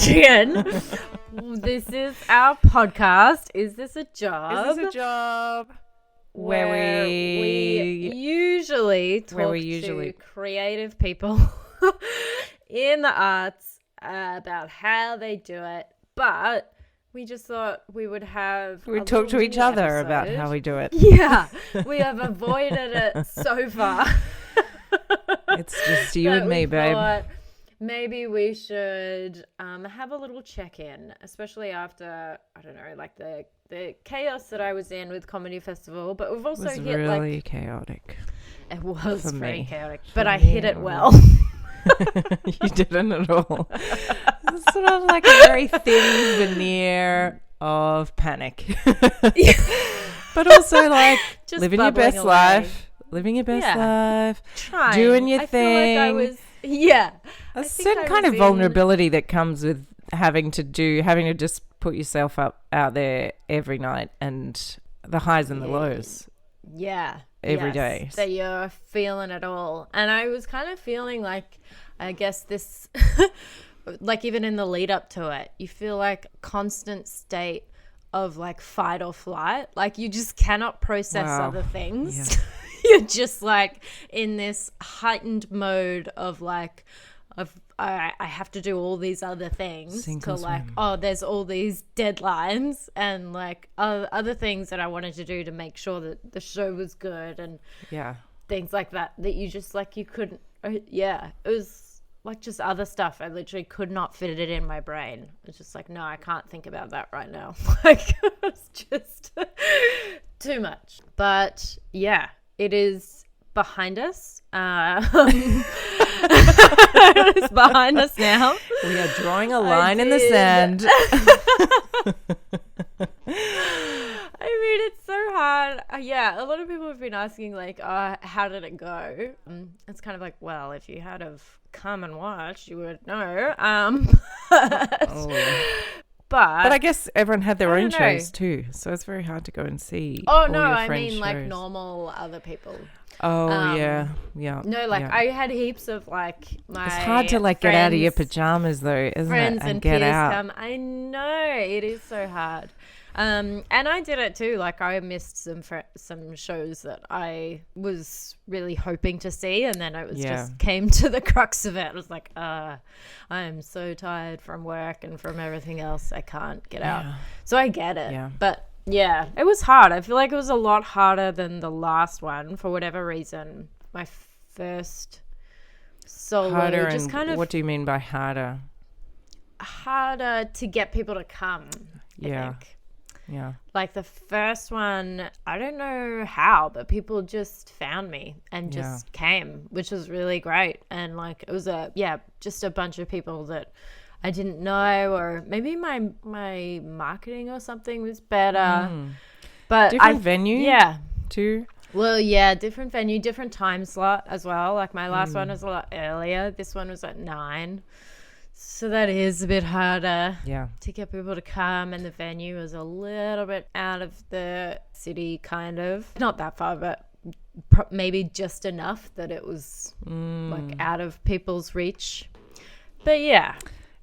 again. This is our podcast. Is This a Job? Is This a Job? Where we usually talk to creative people in the arts about how they do it, but we just thought we would have... We'd talk to each other about how we do it. Yeah, we have avoided it so far. It's just you and me, babe. Maybe we should have a little check-in, especially after, I don't know, like the chaos that I was in with Comedy Festival. But we've also hit really chaotic. It was for very me. chaotic, but I hit it well. You didn't at all. It's sort of like a very thin veneer of panic. But also like just living your best life. Living your best life. Trying. Doing your I thing. feel like I was... Yeah. A certain kind of vulnerability that comes with having to just put yourself out there every night, and the highs and the lows. Yeah. Every day. So you're feeling it all. And I was kind of feeling like, I guess this, like even in the lead up to it, you feel like constant state of like fight or flight. Like you just cannot process other things. Yeah. You're just like in this heightened mode of like, I have to do all these other things there's all these deadlines and like other things that I wanted to do to make sure that the show was good and things like that you just like you couldn't. It was like just other stuff. I literally could not fit it in my brain. It's just like, no, I can't think about that right now. Like it's just too much. But yeah, it is behind us. It's behind us now. We are drawing a line in the sand. I mean, it's so hard. A lot of people have been asking, like, how did it go? It's kind of like, well, if you had have come and watched, you would know. But I guess everyone had their own shows too, so it's very hard to go and see. Oh, no, I mean, like, normal other people. Oh, yeah. No, like, I had heaps of, like, my It's hard to, like, get out of your pajamas, though, isn't friends it? And get peers out. come. I know. It is so hard. And I did it too. Like, I missed some shows that I was really hoping to see, and then it was just came to the crux of it. It was like, I am so tired from work and from everything else. I can't get out. So I get it. Yeah. But yeah, it was hard. I feel like it was a lot harder than the last one for whatever reason. My first solo, harder, just and kind of. What do you mean by harder? Harder to get people to come. I think. Yeah. Like the first one, I don't know how, but people just found me and just came, which was really great. And like it was just a bunch of people that I didn't know, or maybe my marketing or something was better. But different venue too. Well, yeah, different venue, different time slot as well. Like my last one was a lot earlier. This one was at 9. So that is a bit harder to get people to come, and the venue was a little bit out of the city, kind of. Not that far, but maybe just enough that it was like out of people's reach. But yeah.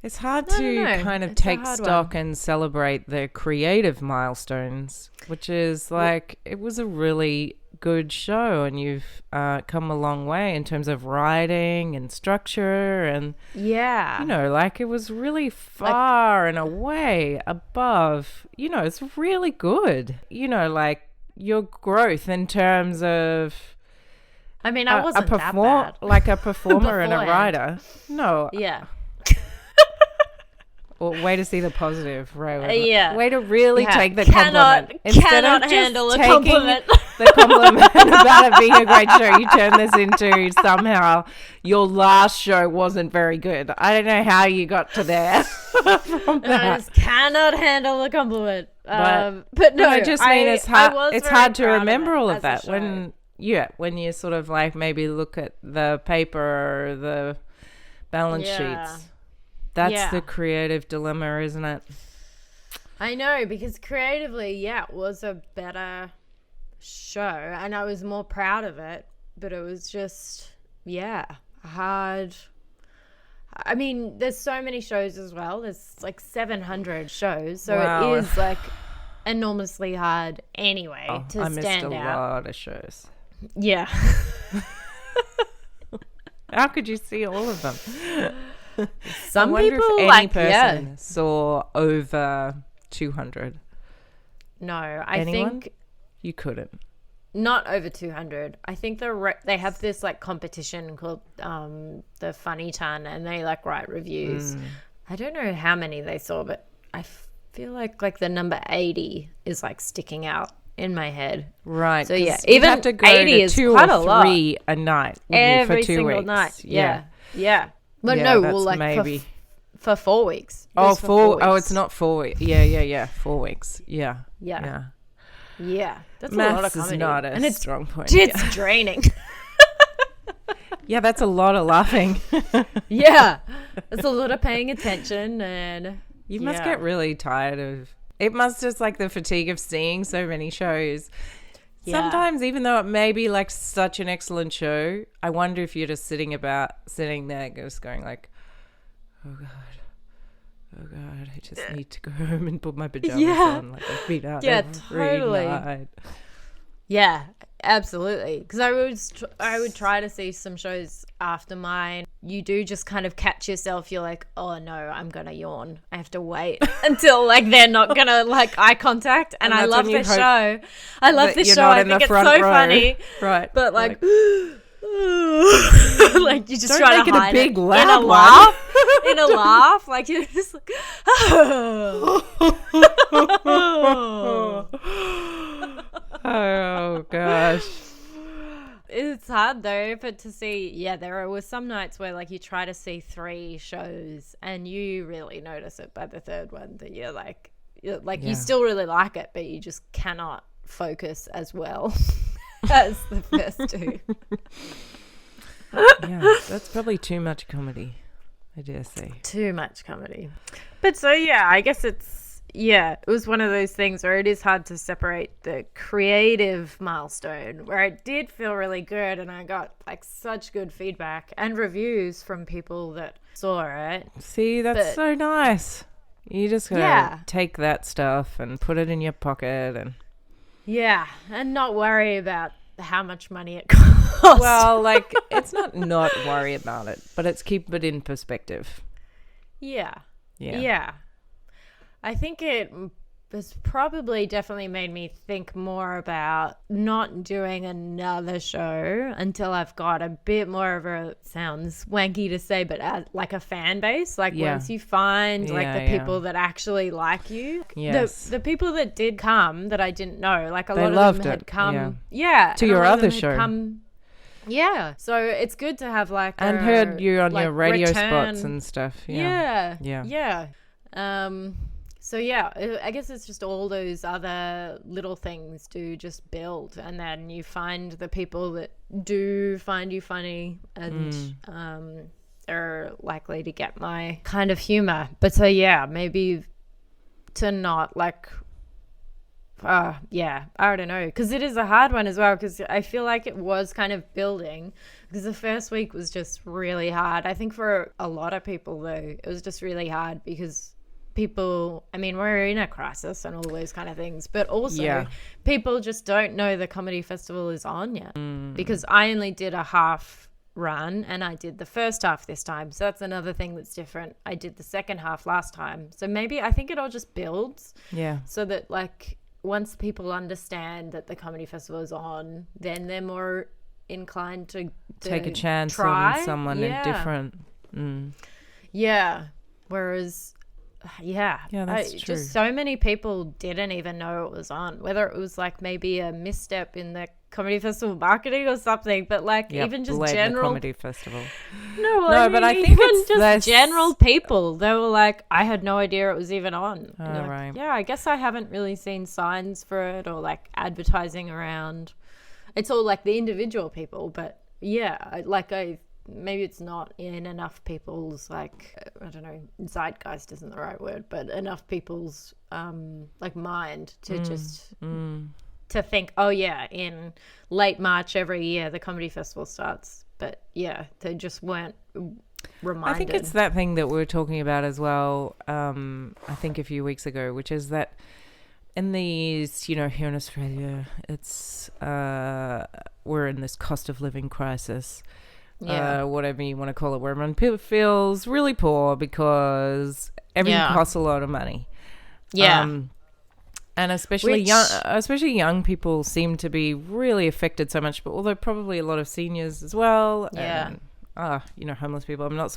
It's hard to kind of take stock and celebrate the creative milestones, which is like, it was a really good show, and you've come a long way in terms of writing and structure, and like it was really far and away above, it's really good, like your growth in terms of, I mean, I wasn't that bad. Like a performer and a writer. No. Yeah. Or way to see the positive, Raewyn. Way to really take the compliment. Instead cannot of handle just a compliment. The compliment about it being a great show, you turn this into somehow your last show wasn't very good. I don't know how you got to there. From that. I just cannot handle a compliment. But no, I just mean it's hard to remember all of that when you sort of like maybe look at the paper or the balance sheets. That's the creative dilemma, isn't it? I know, because creatively, it was a better show, and I was more proud of it, but it was just, hard I mean, there's so many shows as well. There's like 700 shows. So Wow. it is like enormously hard anyway to I missed stand a out. lot of shows. Yeah. How could you see all of them? Some I wonder people if any like, person saw over 200. No, I Anyone? think You couldn't. not over 200. I think they have this like competition called the Funny Ton, and they like write reviews. I don't know how many they saw, but I feel like the number 80 is like sticking out in my head. Right. So yeah, you even have to go 80 to is 2 quite or a lot. 3 a night Every for 2 single weeks. night. Yeah. But Yeah, no, that's well, like maybe for 4 weeks. Oh, Just for 4 weeks. Oh, it's not 4 weeks. Yeah. 4 weeks. Yeah. Yeah. That's a Maths lot of comedy. is not a and it's strong point. It's draining. Yeah, that's a lot of laughing. Yeah. It's a lot of paying attention, and You must get really tired of it. Must just like the fatigue of seeing so many shows. Yeah. Sometimes, even though it may be like such an excellent show, I wonder if you're just sitting there just going like, oh God, I just need to go home and put my pajamas on. Like I've been out every night. Yeah, absolutely. Because I would try to see some shows after mine. You do just kind of catch yourself. You're like, oh no, I'm gonna yawn. I have to wait until like they're not gonna like eye contact. And I love this show. I love this show. I think it's so funny. Right. But like like you just Don't try make to it a hide big it loud in a one. laugh. In a laugh, like you're just like, oh gosh. It's hard though, but to see, there were some nights where like you try to see 3 shows and you really notice it by the third one that you're like you still really like it, but you just cannot focus as well as the first 2. Yeah, that's probably too much comedy, I dare say. Too much comedy. But so I guess it was one of those things where it is hard to separate the creative milestone, where it did feel really good and I got like such good feedback and reviews from people that saw it. See, that's so nice. You just gotta take that stuff and put it in your pocket and not worry about how much money it costs. Well, like, it's not worry about it, but it's keep it in perspective. Yeah. I think it has probably definitely made me think more about not doing another show until I've got a bit more of a, sounds wanky to say, but like a fan base. Like once you find like the people that actually like you, the people that did come that I didn't know, like a lot of them had come. Yeah. To your other show. Yeah. So it's good to have like and heard you on your radio spots and stuff. Yeah. So I guess it's just all those other little things do just build, and then you find the people that do find you funny and are likely to get my kind of humor. But so maybe to not like I don't know, because it is a hard one as well, because I feel like it was kind of building, because the first week was just really hard. I think for a lot of people though, it was just really hard because people, I mean, we're in a crisis and all those kind of things, but also people just don't know the comedy festival is on yet, because I only did a half run and I did the first half this time, so that's another thing that's different. I did the second half last time, so maybe I think it all just builds, so that like once people understand that the comedy festival is on, then they're more inclined to take a chance try. on someone different. Whereas that's true. Just so many people didn't even know it was on, whether it was like maybe a misstep in the comedy festival marketing or something, but like even just general comedy festival. But I think even it's just general people, they were like, I had no idea it was even on. Right. Yeah, I guess I haven't really seen signs for it or like advertising around. It's all like the individual people, but maybe it's not in enough people's like, I don't know, zeitgeist isn't the right word, but enough people's like mind to just to think, in late March every year the comedy festival starts. But they just weren't reminded. I think it's that thing that we were talking about as well, I think a few weeks ago, which is that in these, you know, here in Australia, it's we're in this cost of living crisis, whatever you want to call it, where everyone feels really poor because everything costs a lot of money. And especially young people seem to be really affected so much, but although probably a lot of seniors as well. And, you know, homeless people. I'm not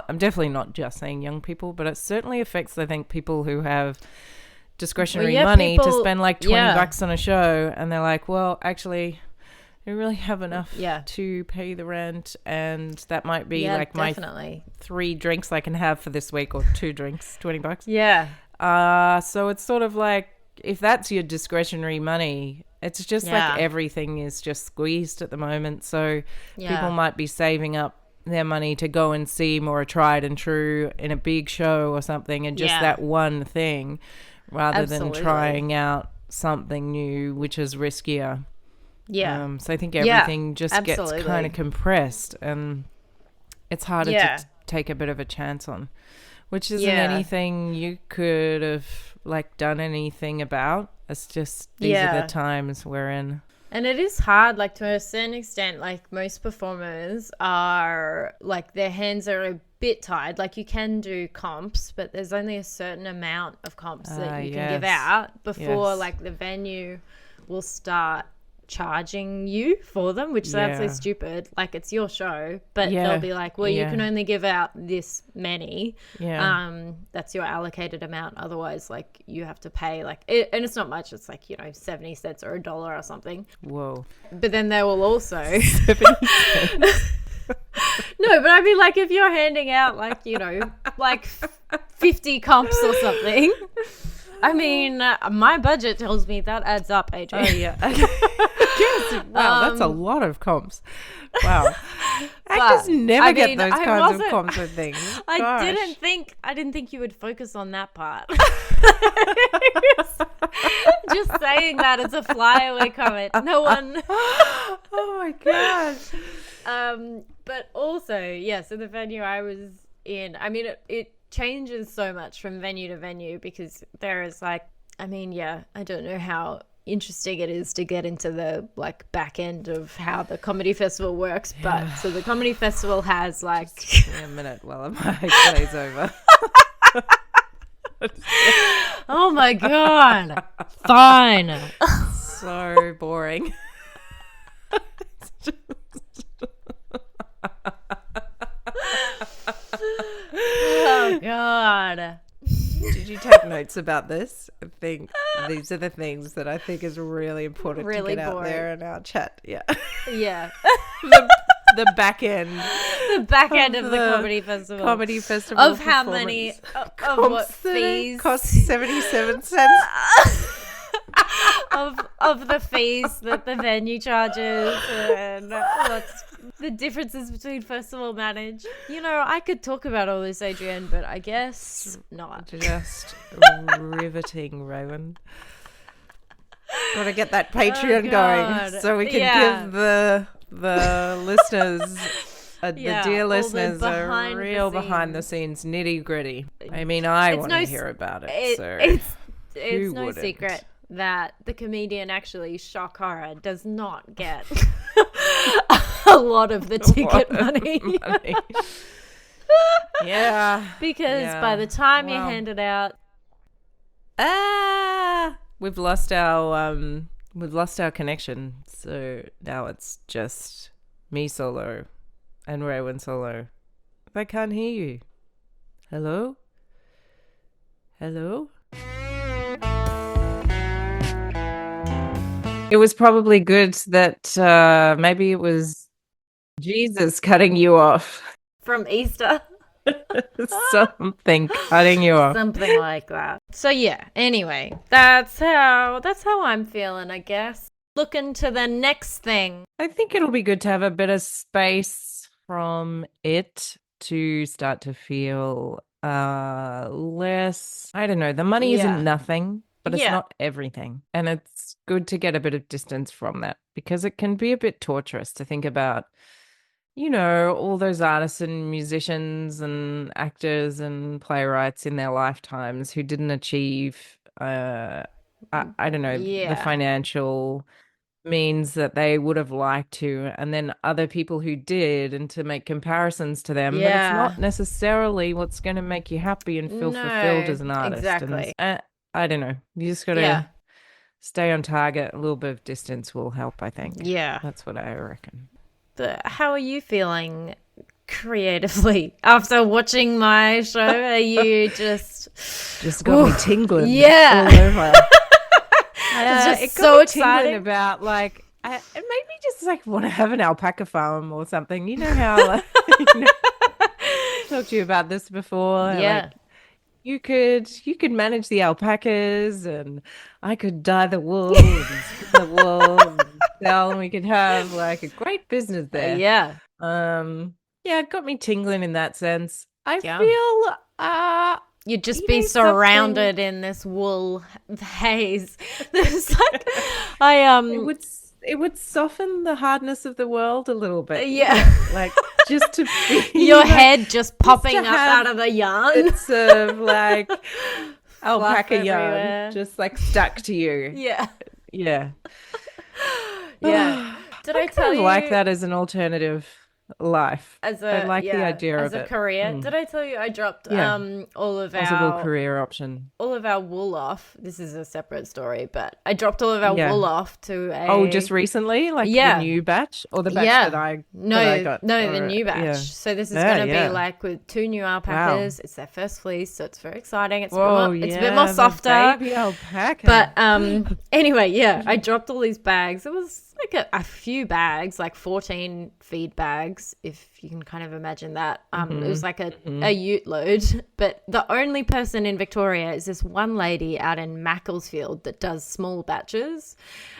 I'm definitely not just saying young people, but it certainly affects, I think, people who have discretionary money to spend like $20 on a show, and they're like, well, actually, I really have enough to pay the rent, and that might be my 3 drinks I can have for this week, or 2 drinks, $20. So it's sort of like, if that's your discretionary money, it's just like everything is just squeezed at the moment. So people might be saving up their money to go and see more tried and true in a big show or something, and just that one thing, rather than trying out something new, which is riskier. So I think everything just gets kind of compressed, and it's harder to take a bit of a chance on, which isn't anything you could have like done anything about. It's just these are the times we're in. And it is hard, like, to a certain extent, like, most performers are, like, their hands are a bit tied. Like, you can do comps, but there's only a certain amount of comps that you can give out before, like, the venue will start charging you for them, which is absolutely stupid. Like, it's your show, but they'll be like, well, you can only give out this many. That's your allocated amount. Otherwise, like, you have to pay, like, and it's not much. It's like, you know, 70 cents or $1 or something. Whoa. But then they will also 70 cents. No, but I mean, like, if you're handing out, like, you know, like 50 comps or something, I mean, my budget tells me that adds up, AJ. Oh, yeah. Yes. Wow, that's a lot of comps. Wow. Actors never get those kinds of comps with things. I didn't think you would focus on that part. Just saying that as a flyaway comment. No one. Oh my gosh. But also, so the venue I was in, I mean, it changes so much from venue to venue, because there is, like, I mean, I don't know how interesting it is to get into the, like, back end of how the comedy festival works, but so the comedy festival has, like, just give me a minute while my plays over. Oh my god. Fine. So boring. Oh god. Did you take notes about this? I think these are the things that I think is really important to get out there in our chat. Yeah. The back end. The back end of the comedy festival. Comedy festival. Of how many of what fees cost 77 cents. of the fees that the venue charges, and what's the differences between festival manage. You know, I could talk about all this, Adrienne, but I guess not. Just riveting, Raewyn. Gotta get that Patreon going so we can give the listeners, the dear listeners, a real behind the scenes nitty gritty. I mean, I want to hear about it. It's no secret that the comedian, actually, shock horror, does not get a lot of the ticket money. Because by the time you hand it out, we've lost our connection. So now it's just me solo and Raewyn solo. I can't hear you. Hello? It was probably good that maybe it was Jesus cutting you off. From Easter. Something cutting you off. Something like that. So anyway, that's how I'm feeling, I guess. Looking to the next thing. I think it'll be good to have a bit of space from it to start to feel less, I don't know, the money isn't nothing, but it's not everything. And it's good to get a bit of distance from that, because it can be a bit torturous to think about all those artists and musicians and actors and playwrights in their lifetimes who didn't achieve, I don't know, the Yeah. financial means that they would have liked to, and then other people who did, and to make comparisons to them. But it's Yeah. not necessarily what's going to make you happy and feel fulfilled No, as an artist. And exactly. I don't know. You just got Yeah. to stay on target. A little bit of distance will help, I think. Yeah. That's what I reckon. But how are you feeling creatively after watching my show? Are you just got me tingling yeah. all over. It's just it got so me exciting tingling about like it made me just like want to have an alpaca farm or something. You know how like, talked to you about this before. yeah. Like you could manage the alpacas, and I could dye the wool and spin the wool and sell, and we could have like a great business there. Yeah. Yeah, it got me tingling in that sense. I Yeah. feel You'd just be surrounded in this wool haze. There's like it would soften the hardness of the world a little bit. Yeah. Like just to be your like, head just popping up have out of the yarn. bits of like alpaca everywhere. yarn just like stuck to you. Yeah. Yeah. Yeah. Did I tell kind of you like that as an alternative life? as I like the idea as of a it. career? Did I tell you I dropped Yeah. all of Possible our career option. all of our wool off. This is a separate story, but I dropped all of our Yeah. wool off to a Oh, just recently, like Yeah. the new batch, or the batch Yeah. that I No, that I got. no, the Or- new batch. yeah. So this is Yeah, going to yeah. be like with 2 new alpacas. It's their first fleece, so it's very exciting. It's Whoa, it's a yeah, bit more the softer. baby alpaca. But anyway, yeah, I dropped all these bags. It was like a few bags, like 14 feed bags, if you can kind of imagine that. It was like a ute load. But the only person in Victoria is this one lady out in Macclesfield that does small batches.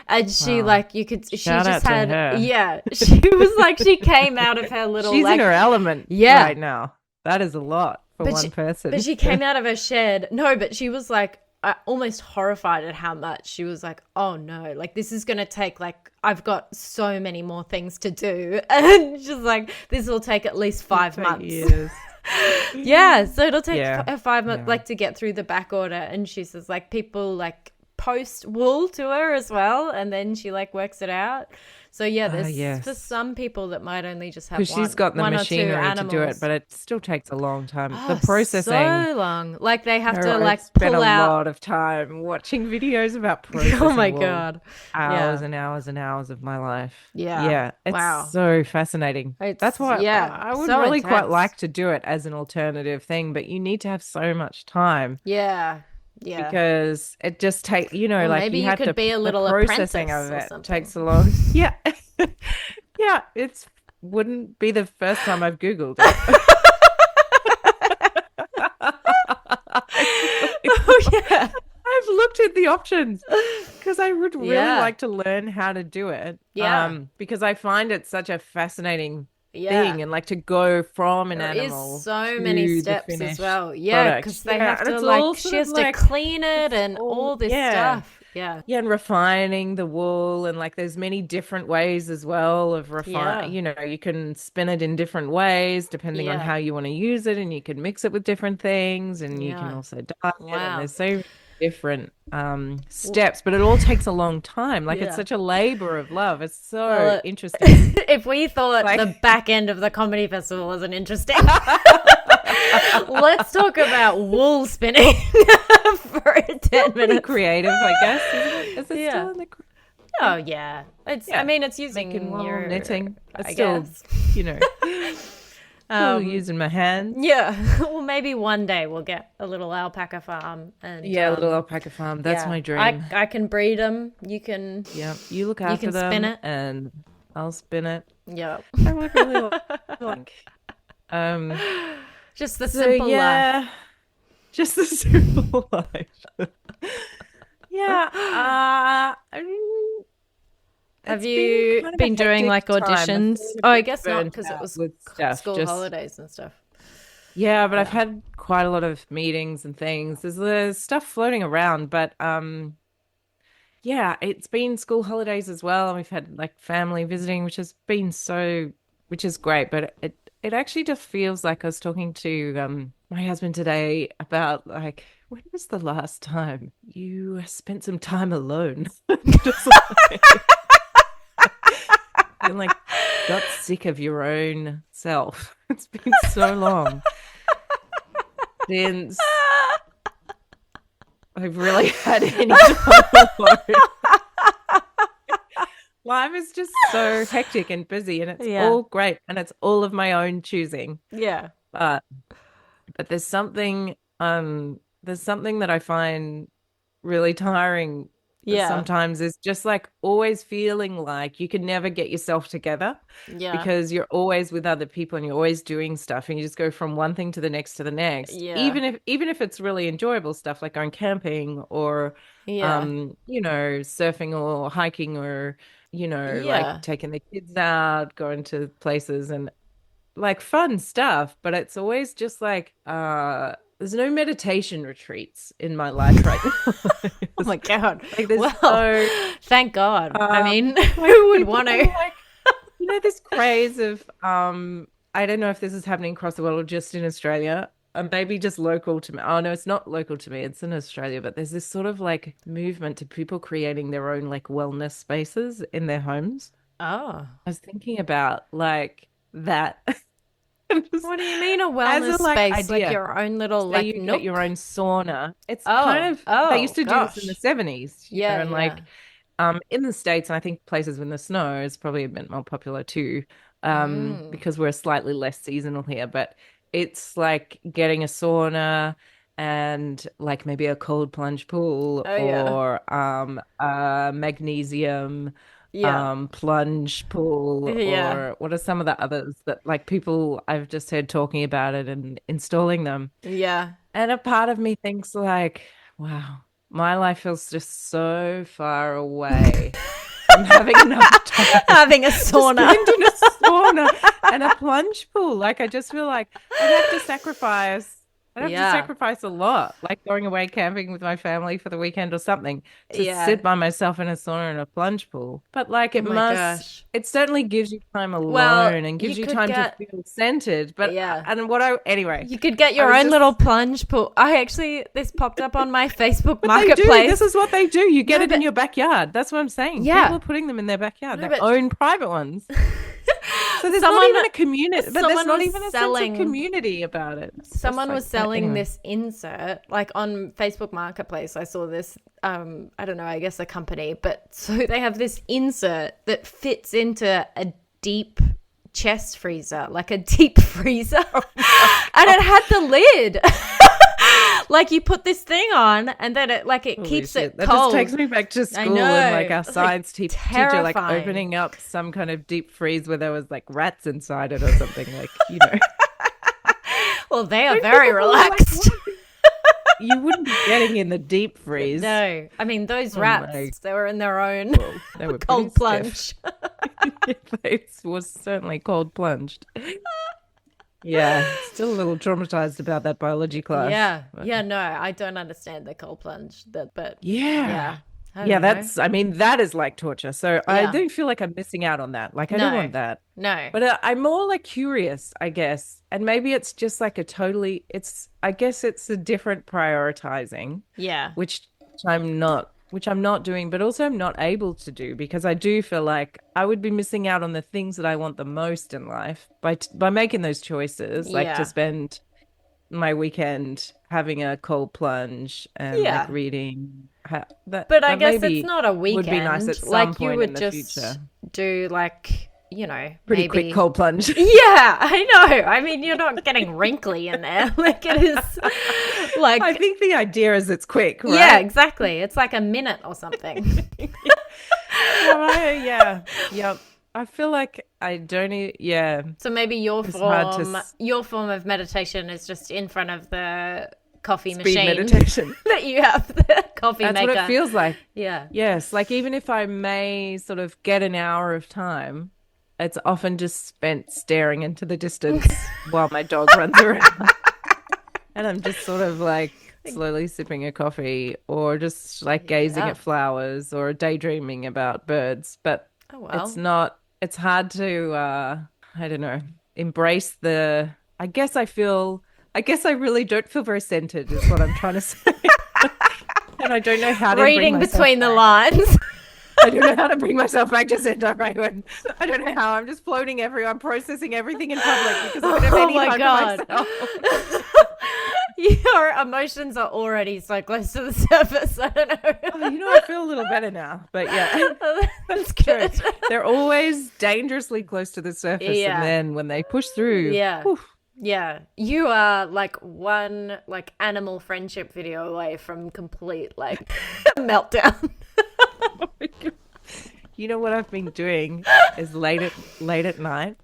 And she like you could she Shout just out to had her. yeah, she was like she came out of her little She's like in her element Yeah. right now. That is a lot for one person. but she came out of her shed. No, but she was like almost horrified at how much. She was like, oh no, like this is going to take like, I've got so many more things to do. And she's like, this will take at least 5 months. Years. Yeah. So it'll take Yeah. 5 months like to get through the back order. And she says like people like post wool to her as well. And then she like works it out. So yeah, there's yes. for some people that might only just have Because she's got the one or two machinery to do it, animals. but it still takes a long time. The Oh, processing. so long. Like they have to I like spent pull a out. lot of time watching videos about processing. Oh my wool. God. Hours Yeah. and hours and hours of my life. Yeah. Yeah. It's Wow. so fascinating. That's why I would so really quite intense. like to do it as an alternative thing, but you need to have so much time. Yeah. Yeah. Because it just takes, Or like maybe you you have could to be a the little processing apprentice of or it something. takes a long. Yeah, yeah. It's wouldn't be the first time I've Googled it. Oh yeah. I've looked at the options because I would really Yeah. like to learn how to do it. Yeah. Because I find it such a fascinating Yeah. thing, and like to go from an There is animal so to many the steps as finished well. Yeah, product. because they Yeah, have and to it's like all she sort has of to like clean it and all- all this yeah. stuff. Yeah. Yeah, and refining the wool, and like there's many different ways as well of Yeah. you can spin it in different ways depending on Yeah. how you want to use it, and you can mix it with different things, and you can Yeah. also dye it, Wow. and there's so many different steps, but it all takes a long time. Like Yeah. it's such a labor of love. It's so Well, interesting. If we thought Like- the back end of the comedy festival wasn't interesting, let's talk about wool spinning for 10 Pretty minutes. creative, I guess. Isn't it? Is it Yeah. still in the Oh yeah, it's. Yeah. I mean, it's using making wool, your knitting? It's I still, guess. still using my hands. Yeah. Well, maybe one day we'll get a little alpaca farm and Yeah, a little alpaca farm. That's yeah. my dream. I can breed them. You can. Yeah, you look after can them, spin it. and I'll spin it. Yeah. I would really like. Just the So simple life. yeah, just the simple life. Yeah. I mean, Have it's you kind of a been doing like hectic time. I'm auditions? feeling a Oh, I bit guess not burnt because it out was with stuff. school Just holidays and stuff. yeah, but I've had quite a lot of meetings and things. There's stuff floating around, but yeah, it's been school holidays as well, and we've had like family visiting, which has been so which is great. But it actually just feels like I was talking to my husband today about like when was the last time you spent some time alone? Just and like got sick of your own self. It's been so long since I've really had any time alone. Life is just so hectic and busy, and it's all great, and it's all of my own choosing. Yeah. But there's something that I find really tiring sometimes is just like always feeling like you can never get yourself together because you're always with other people and you're always doing stuff and you just go from one thing to the next to the next. Even if it's really enjoyable stuff like going camping or you know, surfing or hiking or like taking the kids out, going to places and like fun stuff, but it's always just like there's no meditation retreats in my life right now. Oh my God. Like there's thank God. I mean, who would want to? Like, this craze of I don't know if this is happening across the world or just in Australia. Maybe just local to me. Oh no, it's not local to me. It's in Australia, but there's this sort of like movement to people creating their own like wellness spaces in their homes. Oh. I was thinking about like that. What do you mean a wellness space? Like your own little so like you nook? get your own sauna. It's kind of they used to do this in the 70s. And like in the States, and I think places with the snow is probably a bit more popular too. Because we're slightly less seasonal here, but it's like getting a sauna and like maybe a cold plunge pool or a magnesium plunge pool or what are some of the others that like people I've just heard talking about it and installing them. Yeah. And a part of me thinks like, wow, my life feels just so far away from having enough time. Having a sauna. Just in a sauna and a plunge pool. Like I just feel like I'd have to sacrifice a lot, like going away camping with my family for the weekend or something to sit by myself in a sauna and a plunge pool. But like it certainly gives you time alone and gives you time to feel centered. But anyway. You could get your own little plunge pool. This popped up on my Facebook marketplace. This is what they do. You get it in your backyard. That's what I'm saying. Yeah. People are putting them in their backyard, their own private ones. So there's not even a community, but there's not even a sense of community about it. Someone was selling this insert, like on Facebook Marketplace. I saw this, I don't know, I guess a company, but so they have this insert that fits into a deep chest freezer, like a deep freezer, and it had the lid. Like you put this thing on and then it keeps it cold. That just takes me back to school and like our science teacher like opening up some kind of deep freeze where there was like rats inside it or something like, Well, they are very relaxed. You wouldn't be getting in the deep freeze. No. I mean, those rats, they were in their own they were cold plunge. It was certainly cold plunged. Yeah, still a little traumatized about that biology class. Yeah, no, I don't understand the cold plunge. But that is like torture. So I do feel like I'm missing out on that. Like I don't want that. No. But I'm more like curious, I guess. And maybe it's just like I guess it's a different prioritizing. Yeah. Which I'm not doing, but also I'm not able to do because I do feel like I would be missing out on the things that I want the most in life by making those choices, like to spend my weekend having a cold plunge and like reading. But I guess it's not a weekend. Would be nice at some like point you would in the just future. do like, pretty quick cold plunge. Yeah, I know. I mean, you're not getting wrinkly in there. Like it is like I think the idea is it's quick, right? Yeah, exactly. It's like a minute or something. Yep. I feel like I don't So maybe your form of meditation is just in front of the coffee speed machine meditation that you have the coffee That's maker. what it feels like. Yeah. Yes, like even if I may sort of get an hour of time, it's often just spent staring into the distance while my dog runs around. And I'm just sort of like slowly sipping a coffee or just like gazing at flowers or daydreaming about birds. But it's hard to I don't know, embrace the, I guess I really don't feel very centered is what I'm trying to say. And I don't know how to reading between the lines. I don't know how to bring myself back to center, Raewyn. I don't know how. I'm just floating everywhere. I'm processing everything in public because I don't have any time for myself. Your emotions are already so close to the surface. I don't know. I feel a little better now. But yeah, that's good. True. They're always dangerously close to the surface. And then when they push through. Whew. Yeah, you are like one like animal friendship video away from complete like meltdown. Oh my God. You know what I've been doing is late at night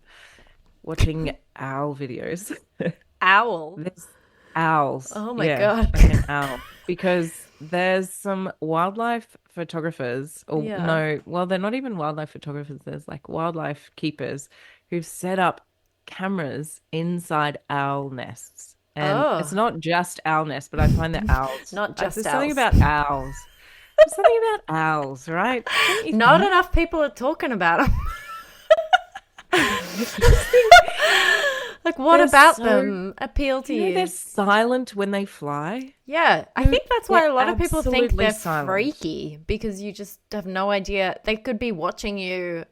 watching owl videos. Owl? There's owls. Oh my God. Like an owl. Because there's some wildlife photographers, they're not even wildlife photographers. There's like wildlife keepers who've set up cameras inside owl nests. And it's not just owl nests, but I find that owls. Not just there's owls. something about owls. There's something about owls, right? Not enough people are talking about them. Like, what about them appeal to you? They're silent when they fly. Yeah, I think that's why a lot of people think they're silent. Freaky, because you just have no idea. They could be watching you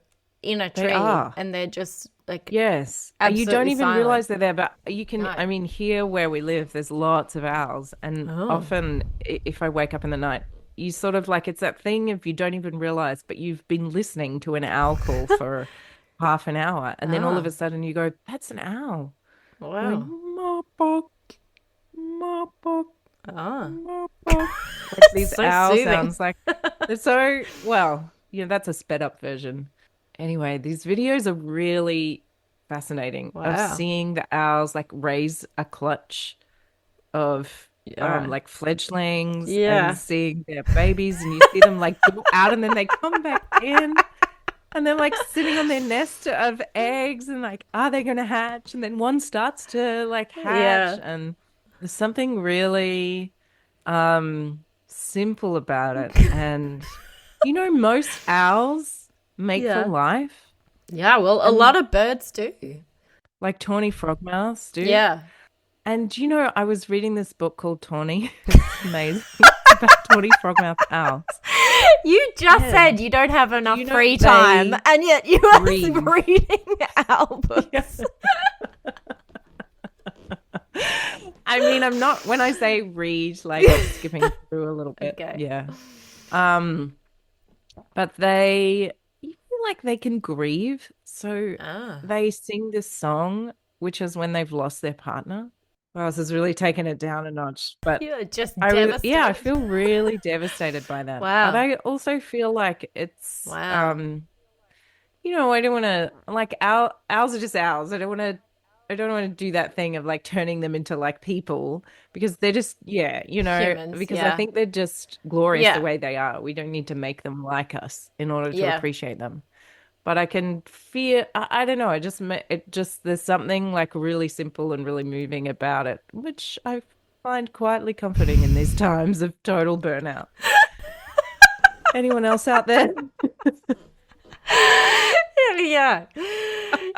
in a tree and they're just like, yes, you don't even realize they're there, but you can, I mean, here where we live, there's lots of owls. And often if I wake up in the night, you sort of like, it's that thing if you don't even realize, but you've been listening to an owl call for half an hour. And then all of a sudden you go, that's an owl. Wow. Mopok, mopok, mopok. Like these So owl soothing. sounds like, they're so, well, that's a sped up version. Anyway, these videos are really fascinating of seeing the owls like raise a clutch of like fledglings and seeing their babies, and you see them like go out and then they come back in and they're like sitting on their nest of eggs and like, are they going to hatch? And then one starts to like hatch and there's something really simple about it. And most owls mate for life. Yeah, well, a lot of birds do. Like tawny frogmouths do. Yeah. And I was reading this book called Tawny. It's amazing. It's about tawny frogmouth owls. You just said you don't have enough free time, and yet you are reading owl books. I mean, I'm not, when I say read, like skipping through a little bit. Okay. Yeah. But you feel like they can grieve. So they sing this song, which is when they've lost their partner. Well, this has really taken it down a notch. But you're just devastated. I feel really devastated by that. Wow. But I also feel like it's, I don't want to, like, owls are just owls. I don't want to do that thing of like turning them into like people, because they're just, humans, because I think they're just glorious the way they are. We don't need to make them like us in order to appreciate them. But I can feel, I don't know, there's something like really simple and really moving about it, which I find quietly comforting in these times of total burnout. Anyone else out there? Yeah.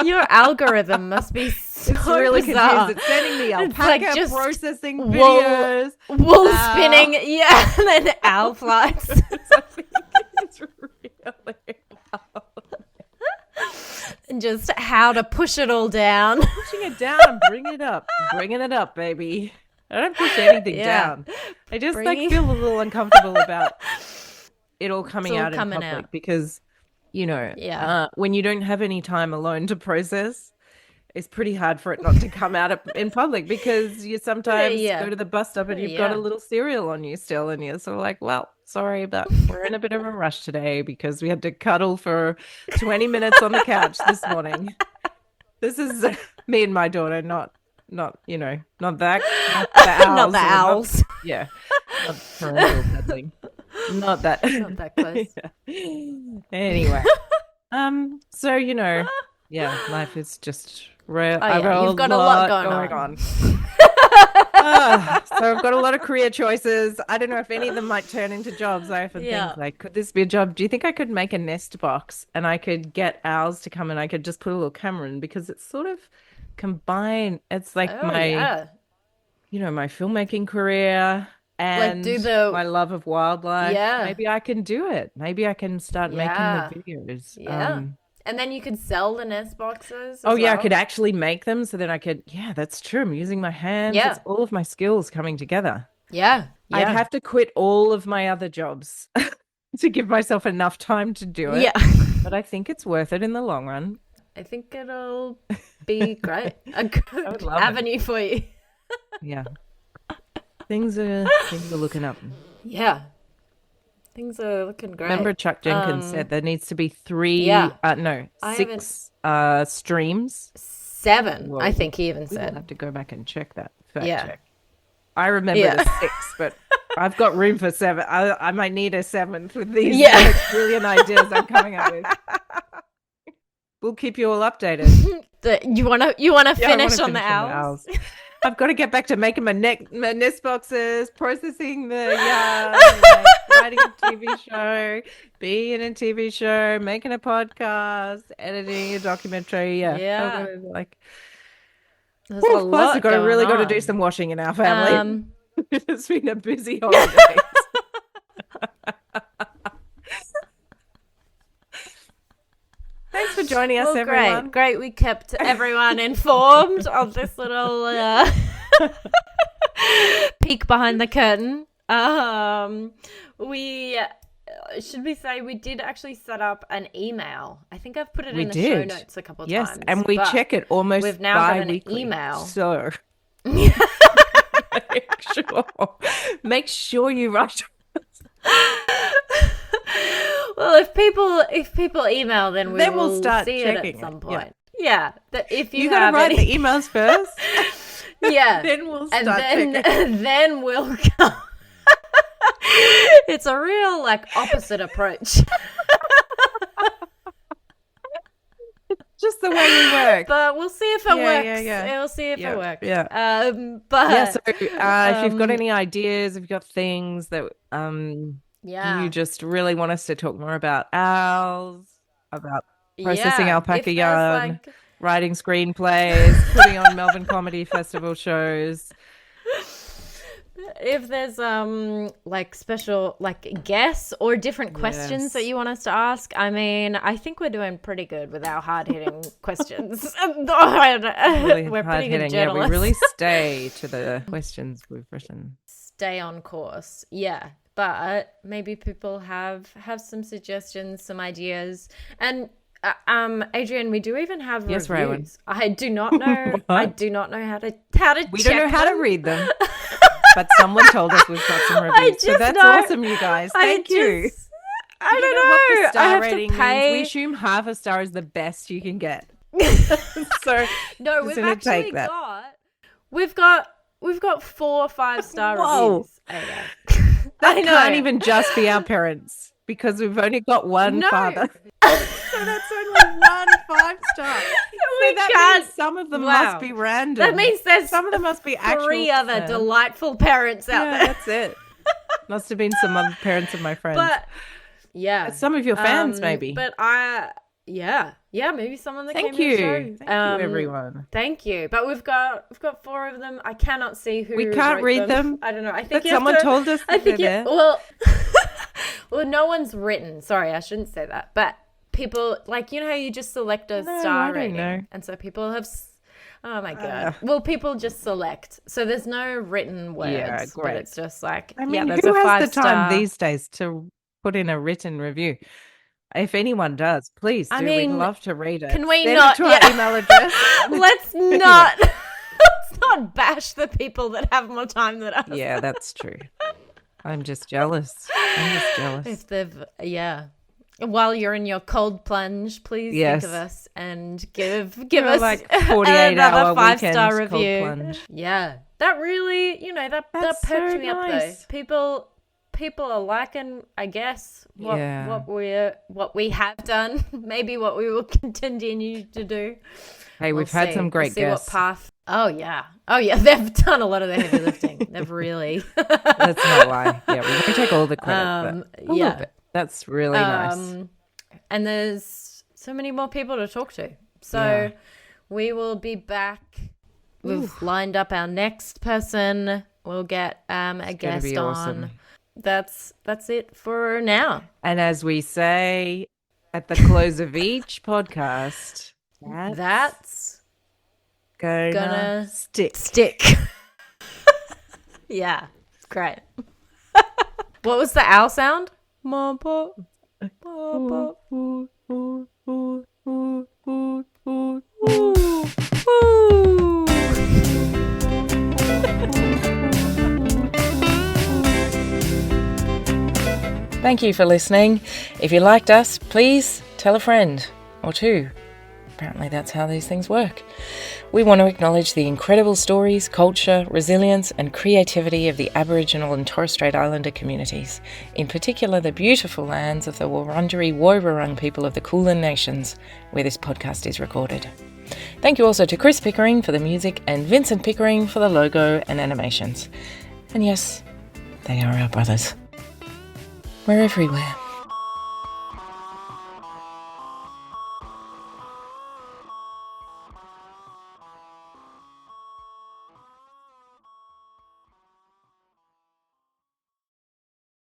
Your algorithm must be so really bizarre. confused. It's sending me alpaca like just processing videos. Wool spinning, and then owl flights. It's really And just how to push it all down. Pushing it down and bringing it up. Bringing it up, baby. I don't push anything down. I just feel a little uncomfortable about it all coming out in public because, when you don't have any time alone to process, it's pretty hard for it not to come out in public, because you sometimes go to the bus stop and you've got a little cereal on you still, and you're sort of like, well, sorry, but we're in a bit of a rush today because we had to cuddle for 20 minutes on the couch this morning. This is me and my daughter, not the owls. Not the owls. Not parental cuddling. Not that close. Anyway, so life is just real. You've got a lot going on. So I've got a lot of career choices. I don't know if any of them might turn into jobs. I often think, like, could this be a job? Do you think I could make a nest box and I could get owls to come and I could just put a little camera in, because it's sort of combined. It's like my filmmaking career and my love of wildlife. Yeah. Maybe I can do it. Maybe I can start making the videos. Yeah. And then you could sell the nest boxes. I could actually make them, so then I could. Yeah, that's true. I'm using my hands. Yeah. It's all of my skills coming together. Yeah. I'd have to quit all of my other jobs to give myself enough time to do it. Yeah. But I think it's worth it in the long run. I think it'll be great. A good avenue for you. Yeah. Things are looking up. Yeah. Things are looking great. Remember Chuck Jenkins said there needs to be 6 streams. 7, well, I think he even said. We'll have to go back and check that. Check. I remember the 6, but I've got room for 7. I might need a 7th with these brilliant ideas I'm coming up with. We'll keep you all updated. You wanna finish on the owls? I've got to get back to making my nest boxes, processing the writing a TV show, being in a TV show, making a podcast, editing a documentary. Yeah. There's a lot. I've got to do some washing in our family. It's been a busy holiday. Thanks for joining us, everyone. Great. We kept everyone informed of this little peek behind the curtain. We did actually set up an email. I think I've put it in the show notes a couple of times. Yes, and we check it almost we've now got an email. So make sure you write. Well, if people email, then we'll start see it at some point. Yeah. If you gotta write the emails first. Yeah. Then we'll start checking. And then we'll come. It's a real opposite approach. Just the way we work. But we'll see if it works. Yeah. We'll see if it works. Yeah. So if you've got any ideas, if you've got things that you just really want us to talk more about owls, about processing alpaca yarn, writing screenplays, putting on Melbourne Comedy Festival shows. If there's special guests or different questions that you want us to ask, I mean, I think we're doing pretty good with our hard-hitting questions. We're pretty good journalists. Yeah, we really stay to the questions we've written. Stay on course. Yeah. But maybe people have some suggestions, some ideas. And Adrian, we do even have reviews. Raewyn. I do not know. I do not know how to We check don't know how to read them. But someone told us we've got some reviews. So that's awesome, you guys. Thank you. I don't know what the star rating means. We assume half a star is the best you can get. So no, we've actually got 4 5-star reviews. That can't even just be our parents, because we've only got one father. So that's only 1 5-star. So that means some of them must be random. That means there's some of them must be actual 3 other delightful parents out there. That's it. Must have been some other parents of my friends. But some of your fans maybe. But maybe someone that came to the show. Thank you, everyone. Thank you. But we've got 4 of them. I cannot see who. We can't read them. I don't know. I think someone told us. I think they're there. Well, no one's written. Sorry, I shouldn't say that. But people, how you just select a star rating, and so people have. Oh my god! Well, people just select, so there's no written words. Yeah, great. But it's just there's who a has 5-star. The time these days to put in a written review? If anyone does, please do. We'd love to read it. Can we Send not? It to our email address. Let's not. Let's not bash the people that have more time than us. Yeah, that's true. I'm just jealous. If they've, While you're in your cold plunge, please think of us and give us 48-hour 5-star review. Cold plunge. Yeah, that really, that perked me up though. People are liking, I guess, what we have done, maybe what we will continue to do. Hey, we've had some great guests. What path Oh, yeah. They've done a lot of the heavy lifting. They've really. That's not why. Yeah, we won't take all the credit, but all of it. That's really nice. And there's so many more people to talk to. So we will be back. We've lined up our next person. We'll get a guest on. Awesome. That's it for now. And as we say at the close of each podcast, that's gonna stick. Yeah, great. What was the owl sound? Thank you for listening. If you liked us, please tell a friend or two. Apparently that's how these things work. We want to acknowledge the incredible stories, culture, resilience and creativity of the Aboriginal and Torres Strait Islander communities, in particular the beautiful lands of the Wurundjeri Woiwurrung people of the Kulin Nations, where this podcast is recorded. Thank you also to Chris Pickering for the music and Vincent Pickering for the logo and animations. And yes, they are our brothers. We're everywhere.